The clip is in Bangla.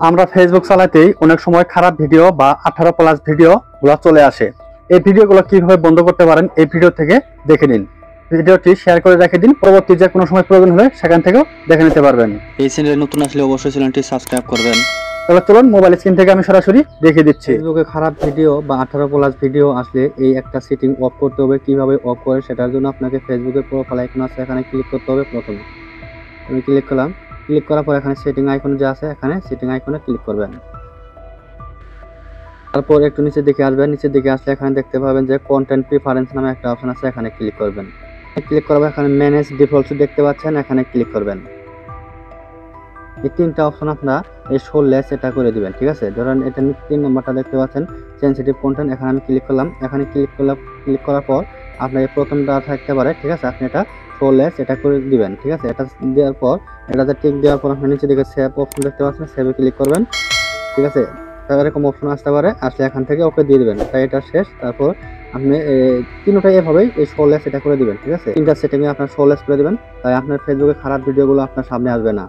আমরা ফেসবুক চালাতেই অনেক সময় খারাপ ভিডিও বা 18+ ভিডিও গুলো চলে আসে। এই ভিডিওগুলো কিভাবে বন্ধ করতে পারেন এই ভিডিও থেকে দেখে নিন। ভিডিওটি শেয়ার করে রেখে দিন, পরবর্তী যে কোনো সময় প্রয়োজন হলে সেখান থেকেও দেখে নিতে পারবেন। এই চ্যানেলে নতুন আসলে অবশ্যই চ্যানেলটি সাবস্ক্রাইব করবেন। তাহলে চলুন মোবাইল স্ক্রিন থেকে আমি সরাসরি দেখিয়ে দিচ্ছি। ফেসবুকে খারাপ ভিডিও বা 18+ ভিডিও আসলে এই একটা সেটিং অফ করতে হবে। কিভাবে অফ করে সেটার জন্য আপনাকে ফেসবুকের প্রোফাইল আইকন আছে, এখানে ক্লিক করতে হবে। প্রথমে আমি ক্লিক করলাম, ক্লিক করার পর এখানে সেটিং আইকন যে আছে এখানে সেটিং আইকনে ক্লিক করবেন। তারপর একটু নিচের দিকে আসবেন, নিচের দিকে আসলে এখানে দেখতে পাবেন যে কন্টেন্ট প্রিফারেন্স নামে একটা অপশন আছে, এখানে ক্লিক করবেন। ক্লিক করার পর এখানে ম্যানেজ ডিফল্টস দেখতে পাচ্ছেন, এখানে ক্লিক করবেন। এই তিনটা অপশন আপনারা এই শোলে সেটা করে দিবেন, ঠিক আছে। ধরেন এটা 3 নম্বরটা দেখতে পাচ্ছেন সেনসিটিভ কন্টেন্ট, এখানে আমি ক্লিক করলাম। এখানে ক্লিক করার পর আপনার এই প্রথমটা থাকতে পারে, ঠিক আছে। আপনি এটা শোলে সেটা করে দিবেন, ঠিক আছে। এটা দেওয়ার পর এটাতে টিক দেওয়ার পর আপনি নিচে দিকে সেভ অপশন দেখতে পাচ্ছেন, সেভে ক্লিক করবেন, ঠিক আছে। এরকম অপশন আসতে পারে, আসলে এখান থেকে ওকে দিয়ে দিবেন। তাই এটা শেষ। তারপর আপনি তিনটাই এভাবেই এই শোলে সেটা করে দিবেন, ঠিক আছে। তিনটা সেটিংয়ে আপনার শোলেস করে দিবেন, তাই আপনার ফেসবুকে খারাপ ভিডিওগুলো আপনার সামনে আসবে না।